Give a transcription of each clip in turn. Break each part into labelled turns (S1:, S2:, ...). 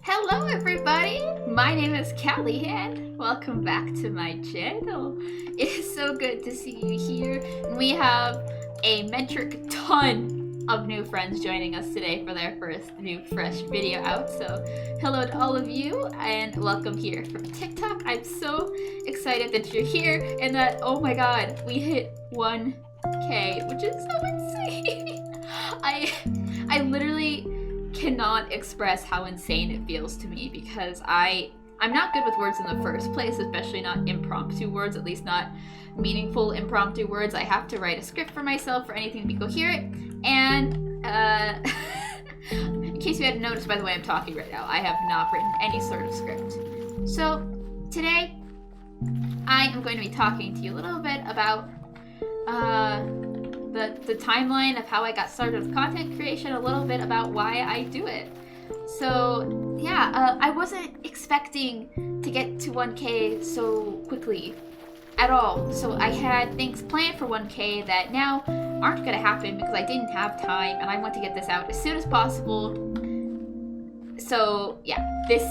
S1: Hello everybody! My name is Callie and welcome back to my channel. It is so good to see you here. We have a metric ton of new friends joining us today for their first new fresh video out. So hello to all of you and welcome here from TikTok. I'm so excited that you're here and that, oh my god, we hit 1K, which is so insane. I literally cannot express how insane it feels to me because I'm not good with words in the first place, especially not impromptu words, at least not meaningful impromptu words. I have to write a script for myself for anything to be coherent. And in case you hadn't noticed by the way I'm talking right now, I have not written any sort of script. So today I am going to be talking to you a little bit about the timeline of how I got started with content creation, a little bit about why I do it. So yeah, I wasn't expecting to get to 1K so quickly at all. So I had things planned for 1K that now aren't gonna happen because I didn't have time and I want to get this out as soon as possible. So yeah, this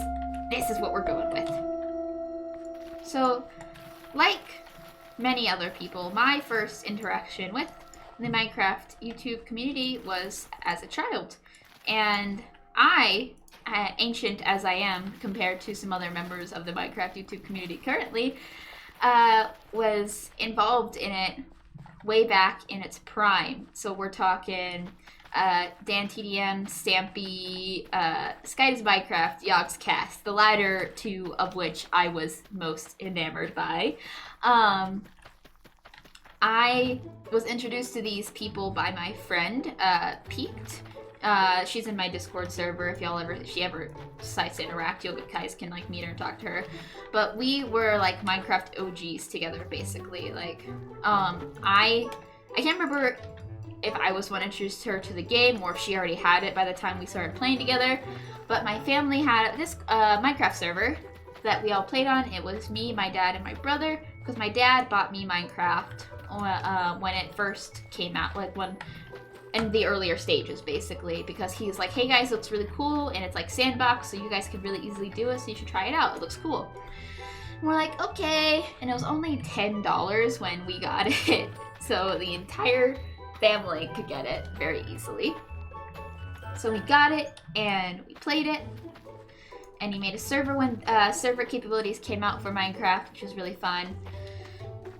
S1: is what we're going with. So like many other people, my first interaction with the Minecraft YouTube community was as a child. And I, ancient as I am compared to some other members of the Minecraft YouTube community currently, was involved in it way back in its prime. So we're talking DanTDM, Stampy, Sky Does Minecraft, Yogscast, the latter two of which I was most enamored by. I was introduced to these people by my friend, Peaked. She's in my Discord server. If she ever decides to interact, you guys can like meet her and talk to her. But we were like Minecraft OGs together, basically. Like, I can't remember if I was one introduced her to the game or if she already had it by the time we started playing together. But my family had this Minecraft server that we all played on. It was me, my dad, and my brother. Because my dad bought me Minecraft when it first came out, like when in the earlier stages, basically, because he's like, hey guys, it looks really cool and it's like sandbox, so you guys could really easily do it, so you should try it out, it looks cool. And we're like, okay, and it was only $10 when we got it, so the entire family could get it very easily. So we got it and we played it, and he made a server when server capabilities came out for Minecraft, which was really fun.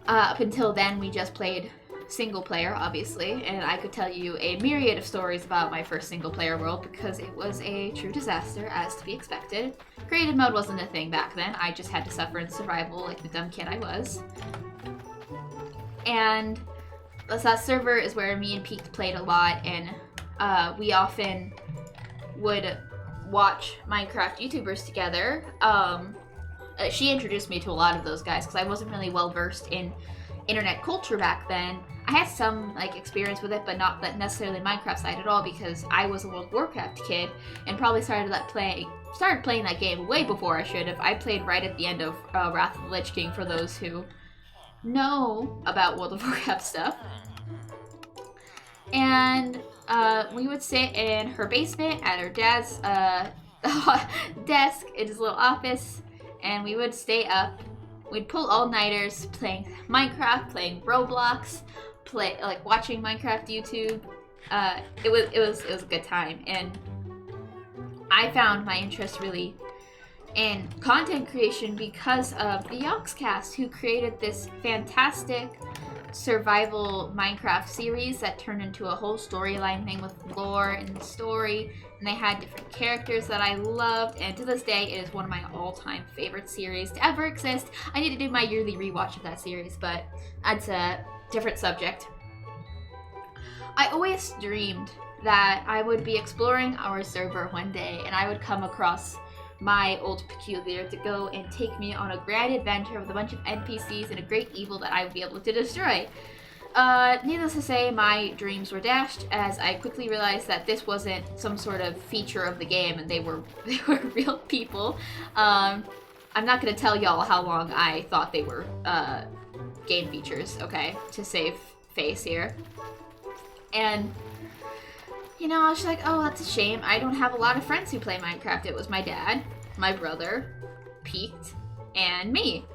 S1: Up until then, we just played single player, obviously, and I could tell you a myriad of stories about my first single player world because it was a true disaster, as to be expected. Creative mode wasn't a thing back then. I just had to suffer in survival like the dumb kid I was. And that server is where me and Peaked played a lot, and we often would watch Minecraft YouTubers together. She introduced me to a lot of those guys because I wasn't really well versed in internet culture back then. I had some like experience with it, but not that necessarily Minecraft side at all because I was a World of Warcraft kid and probably started playing that game way before I should have. I played right at the end of Wrath of the Lich King, for those who know about World of Warcraft stuff. And we would sit in her basement at her dad's desk in his little office, and we would stay up. We'd pull all-nighters playing Minecraft, playing Roblox, watching Minecraft YouTube. It was a good time, and I found my interest really in content creation because of the Yogscast, who created this fantastic survival Minecraft series that turned into a whole storyline thing with lore and story, and they had different characters that I loved, and to this day it is one of my all-time favorite series to ever exist. I need to do my yearly rewatch of that series, but that's a different subject. I always dreamed that I would be exploring our server one day and I would come across my old peculiar to go and take me on a grand adventure with a bunch of NPCs and a great evil that I would be able to destroy. Needless to say, my dreams were dashed as I quickly realized that this wasn't some sort of feature of the game and they were real people. I'm not gonna tell y'all how long I thought they were game features, okay, to save face here. And you know, I was like, oh, that's a shame. I don't have a lot of friends who play Minecraft. It was my dad, my brother, Peaked, and me,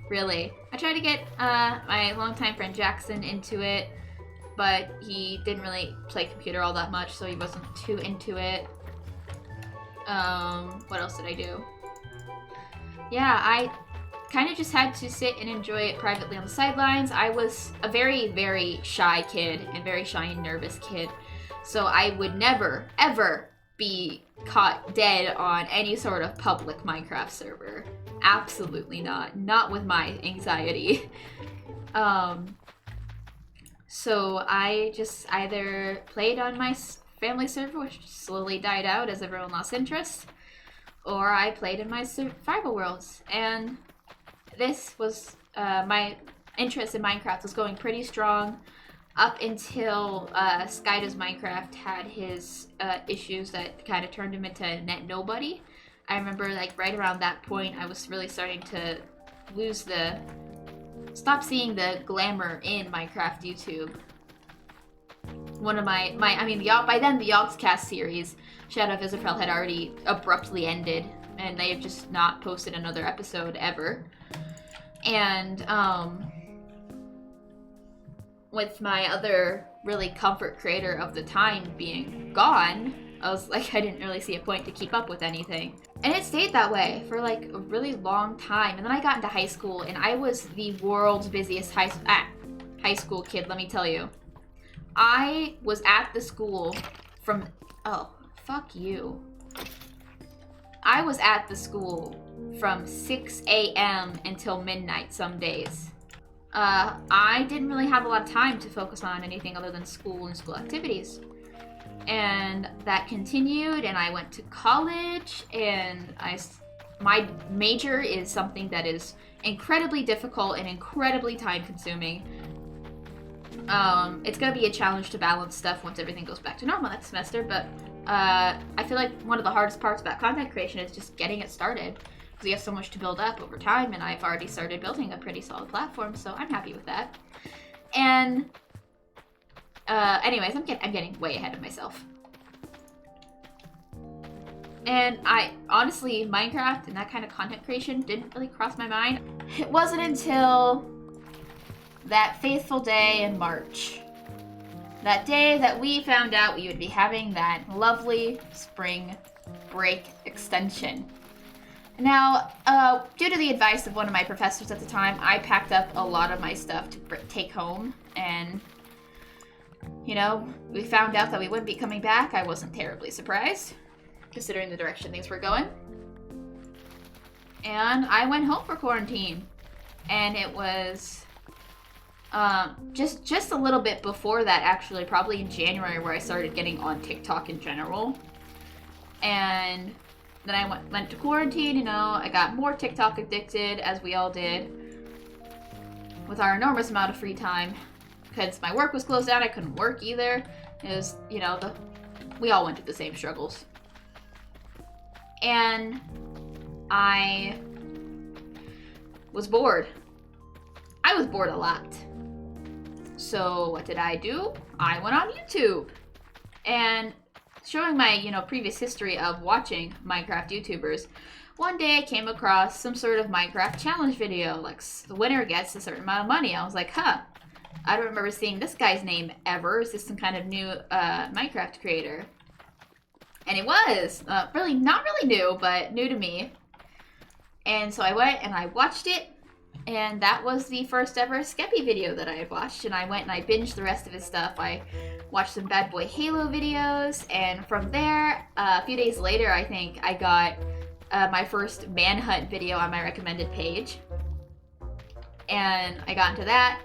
S1: really. I tried to get my longtime friend Jackson into it, but he didn't really play computer all that much, so he wasn't too into it. What else did I do? Yeah, I kind of just had to sit and enjoy it privately on the sidelines. I was a very, very shy kid and very shy and nervous kid. So I would never, ever be caught dead on any sort of public Minecraft server. Absolutely not. Not with my anxiety. So I just either played on my family server, which slowly died out as everyone lost interest, or I played in my survival worlds. And this was, my interest in Minecraft was going pretty strong up until Skydoes Minecraft had his issues that kind of turned him into net nobody. I remember like right around that point I was really starting to stop seeing the glamour in Minecraft YouTube. One of by then the Yogscast series, Shadow of Israfel, had already abruptly ended, and they have just not posted another episode ever. And with my other really comfort creator of the time being gone, I was like, I didn't really see a point to keep up with anything. And it stayed that way for like a really long time. And then I got into high school, and I was the world's busiest high school kid, let me tell you. I was at the school from, oh, fuck you. I was at the school from 6 a.m. until midnight some days. I didn't really have a lot of time to focus on anything other than school and school activities. And that continued, and I went to college, and my major is something that is incredibly difficult and incredibly time consuming. It's gonna be a challenge to balance stuff once everything goes back to normal next semester, but I feel like one of the hardest parts about content creation is just getting it started, because you have so much to build up over time, and I've already started building a pretty solid platform, so I'm happy with that. And anyways, I'm getting way ahead of myself. And honestly, Minecraft and that kind of content creation didn't really cross my mind. It wasn't until that fateful day in March. That day that we found out we would be having that lovely spring break extension. Now, due to the advice of one of my professors at the time, I packed up a lot of my stuff to take home, and you know, we found out that we wouldn't be coming back. I wasn't terribly surprised, considering the direction things were going. And I went home for quarantine, and it was just a little bit before that, actually, probably in January, where I started getting on TikTok in general. And then I went to quarantine, you know, I got more TikTok addicted, as we all did, with our enormous amount of free time. Because my work was closed down, I couldn't work either. It was, you know, we all went through the same struggles. And I was bored. I was bored a lot. So what did I do? I went on YouTube. And showing my, you know, previous history of watching Minecraft YouTubers, one day I came across some sort of Minecraft challenge video, like the winner gets a certain amount of money. I was like, huh, I don't remember seeing this guy's name ever. Is this some kind of new Minecraft creator? And it was really not really new, but new to me. And so I went and I watched it, and that was the first ever Skeppy video that I had watched. And I went and I binged the rest of his stuff. I watched some Bad Boy Halo videos, and from there, a few days later, I think I got my first Manhunt video on my recommended page. And I got into that.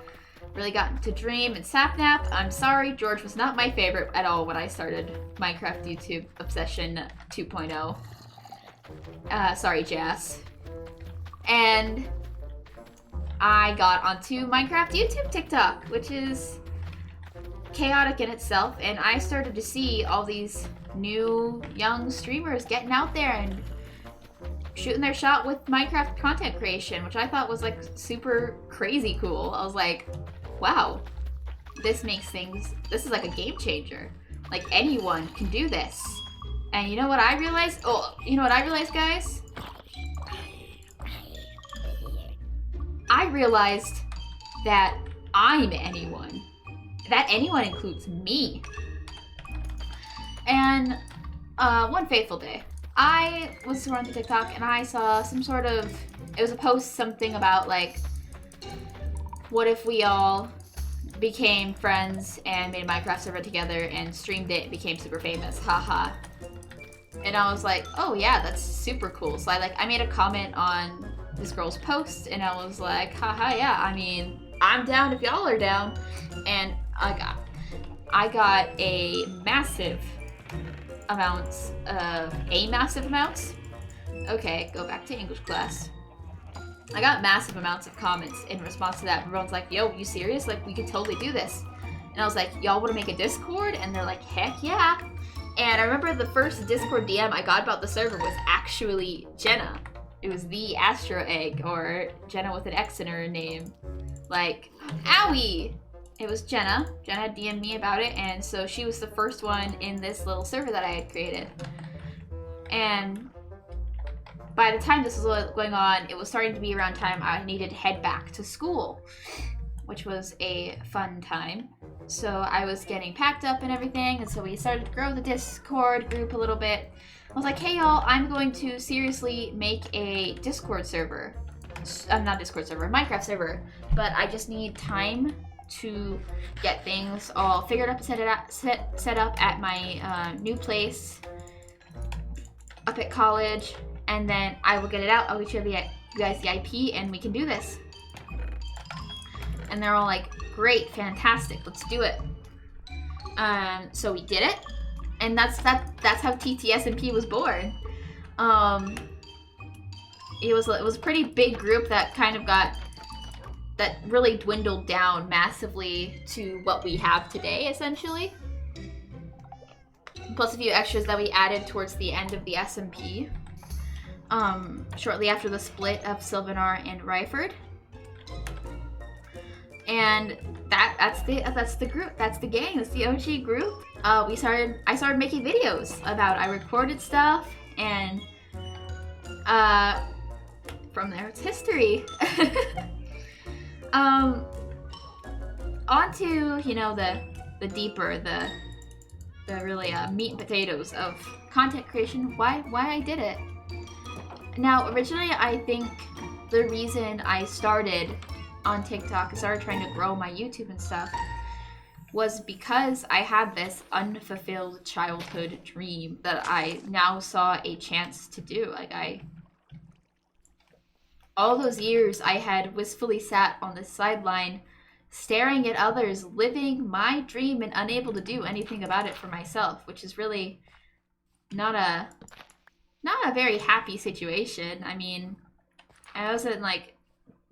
S1: Really got into Dream and Sapnap. I'm sorry, George was not my favorite at all when I started Minecraft YouTube Obsession 2.0. Sorry, Jas. And I got onto Minecraft YouTube TikTok, which is chaotic in itself, and I started to see all these new young streamers getting out there and shooting their shot with Minecraft content creation, which I thought was like super crazy cool. I was like, wow, this is like a game changer. Like, anyone can do this. And you know what I realized? Oh, you know what I realized, guys? I realized that I'm anyone. That anyone includes me. And one fateful day, I was scrolling through TikTok and I saw some sort of, it was a post, something about like, what if we all became friends and made a Minecraft server together and streamed it and became super famous, haha. And I was like, oh yeah, that's super cool. So I made a comment on this girl's post and I was like, haha, yeah, I mean, I'm down if y'all are down. And I got a massive amounts. Okay, go back to English class. I got massive amounts of comments in response to that. Everyone's like, yo, you serious? Like, we could totally do this. And I was like, y'all want to make a Discord? And they're like, heck yeah. And I remember the first Discord DM I got about the server was actually Jenna. It was the Astro Egg, or Jenna with an X in her name. Like, owie! It was Jenna. Jenna DM'd me about it, and so she was the first one in this little server that I had created. And by the time this was going on, it was starting to be around time I needed to head back to school, which was a fun time. So I was getting packed up and everything, and so we started to grow the Discord group a little bit. I was like, hey y'all, I'm going to seriously make a Discord server. Not Discord server, Minecraft server. But I just need time to get things all figured up and set up at my new place up at college. And then I will get it out. I'll get you guys the IP and we can do this. And they're all like, great, fantastic, let's do it. So we did it. And that's how TTSMP was born. It was a pretty big group that that really dwindled down massively to what we have today, essentially. Plus a few extras that we added towards the end of the SMP. Shortly after the split of Sylvanar and Ryford. And that's the group, that's the gang, that's the OG group. I started making videos about it. I recorded stuff, and from there it's history. On to, you know, the deeper, the really meat and potatoes of content creation, why I did it. Now, originally, I think the reason I started on TikTok and started trying to grow my YouTube and stuff was because I had this unfulfilled childhood dream that I now saw a chance to do. Like, all those years I had wistfully sat on the sideline staring at others living my dream and unable to do anything about it for myself, which is really not a very happy situation. I mean, I wasn't like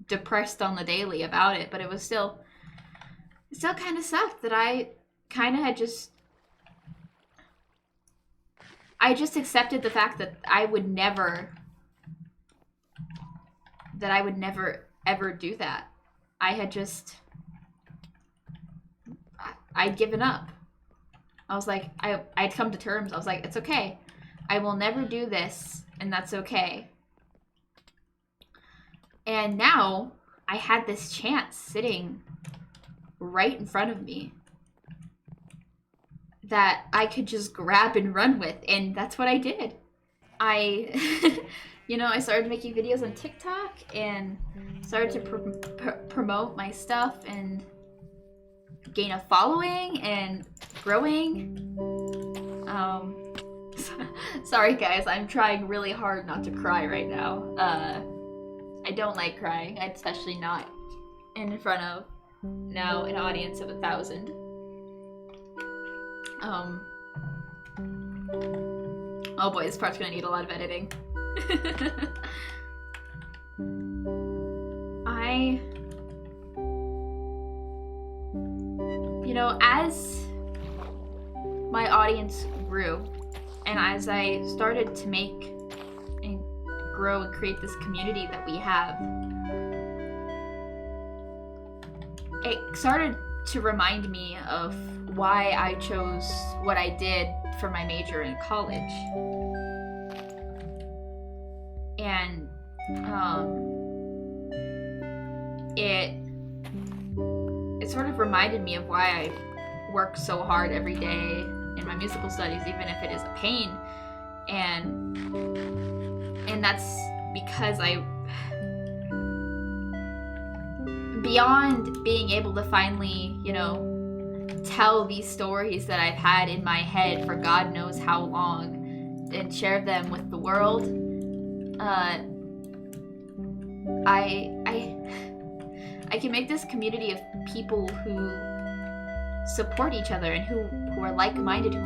S1: depressed on the daily about it, but it still kind of sucked that I kind of had I just accepted the fact that I would never ever do that. I'd given up. I was like, I'd come to terms. I was like, it's okay. I will never do this, and that's okay. And now I had this chance sitting right in front of me that I could just grab and run with, and that's what I did. You know, I started making videos on TikTok and started to promote my stuff and gain a following and growing. Sorry guys, I'm trying really hard not to cry right now. I don't like crying, especially not in front of now an audience of 1,000. Oh boy, this part's gonna need a lot of editing. You know, as my audience grew, and as I started to make and grow and create this community that we have, it started to remind me of why I chose what I did for my major in college. And it sort of reminded me of why I work so hard every day in my musical studies, even if it is a pain. And that's because beyond being able to finally, you know, tell these stories that I've had in my head for God knows how long and share them with the world, I can make this community of people who support each other and who are like-minded, who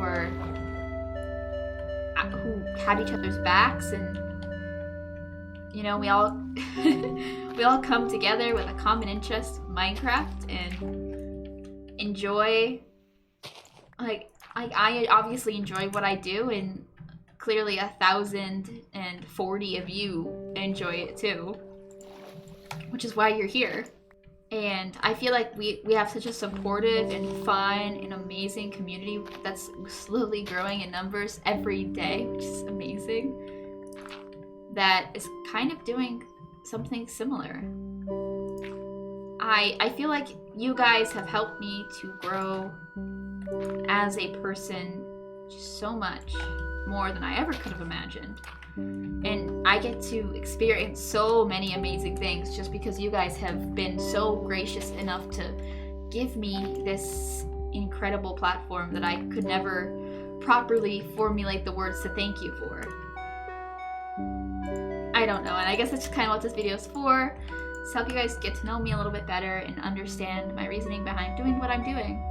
S1: have each other's backs, and you know, we all we all come together with a common interest, Minecraft, and enjoy. I obviously enjoy what I do, and clearly 1,040 of you enjoy it too, which is why you're here. And I feel like we have such a supportive and fun and amazing community that's slowly growing in numbers every day, which is amazing, that is kind of doing something similar. I feel like you guys have helped me to grow as a person so much more than I ever could have imagined. And I get to experience so many amazing things just because you guys have been so gracious enough to give me this incredible platform that I could never properly formulate the words to thank you for. I don't know, and I guess that's just kind of what this video is for. To help you guys get to know me a little bit better and understand my reasoning behind doing what I'm doing.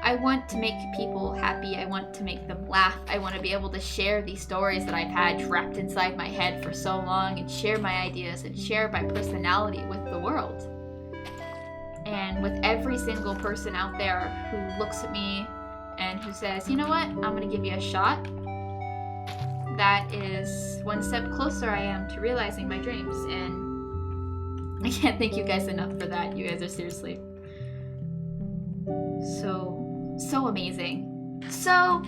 S1: I want to make people happy. I want to make them laugh. I want to be able to share these stories that I've had trapped inside my head for so long, and share my ideas and share my personality with the world. And with every single person out there who looks at me and who says, you know what, I'm going to give you a shot, that is one step closer I am to realizing my dreams. And I can't thank you guys enough for that. You guys are seriously so amazing. So,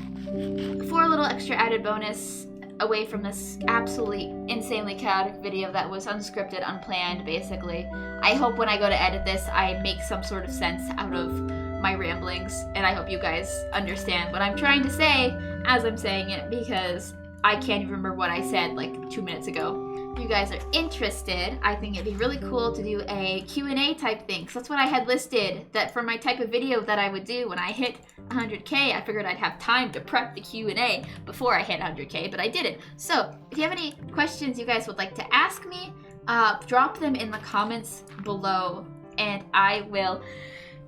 S1: for a little extra added bonus away from this absolutely insanely chaotic video that was unscripted, unplanned, basically, I hope when I go to edit this, I make some sort of sense out of my ramblings, and I hope you guys understand what I'm trying to say as I'm saying it, because I can't even remember what I said like 2 minutes ago. If you guys are interested, I think it'd be really cool to do a Q&A type thing. So that's what I had listed, that for my type of video that I would do when I hit 100K. I figured I'd have time to prep the Q&A before I hit 100K, but I didn't. So if you have any questions you guys would like to ask me, drop them in the comments below, and I will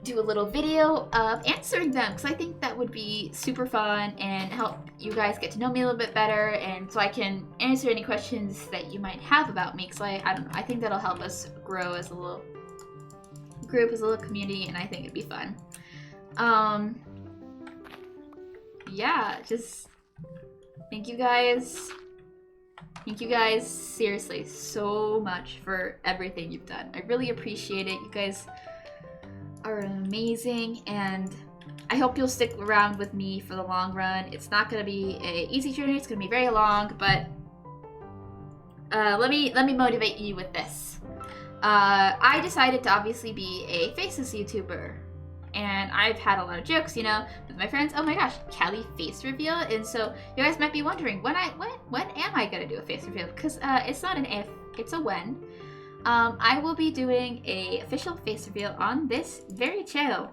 S1: do a little video of answering them, because I think that would be super fun and help you guys get to know me a little bit better, and so I can answer any questions that you might have about me, because I don't know, I think that'll help us grow as a little group, as a little community, and I think it'd be fun. Yeah, just thank you guys seriously so much for everything you've done. I really appreciate it. You guys are amazing, and I hope you'll stick around with me for the long run. It's not going to be an easy journey. It's going to be very long, but let me motivate you with this. I decided to obviously be a faceless YouTuber, and I've had a lot of jokes, you know, with my friends. Oh my gosh, Callie face reveal. And so you guys might be wondering, when am I going to do a face reveal? Because it's not an if, it's a when. I will be doing a official face reveal on this very channel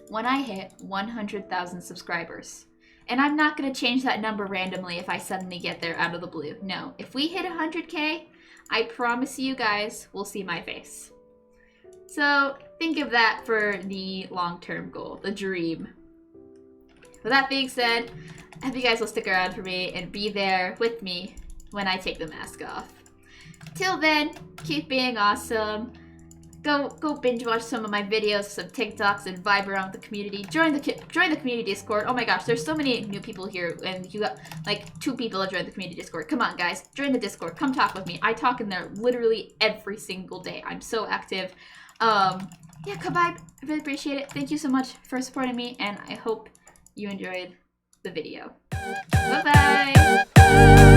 S1: when I hit 100,000 subscribers. And I'm not going to change that number randomly if I suddenly get there out of the blue. No, if we hit 100K, I promise you guys will see my face. So think of that for the long-term goal, the dream. With that being said, I hope you guys will stick around for me and be there with me when I take the mask off. Till then, keep being awesome. Go binge watch some of my videos, some TikToks, and vibe around with the community. Join the community Discord. Oh my gosh, there's so many new people here, and you got like 2 people that joined the community Discord. Come on, guys, join the Discord. Come talk with me. I talk in there literally every single day. I'm so active. Yeah, Kabai, I really appreciate it. Thank you so much for supporting me, and I hope you enjoyed the video. Bye-bye!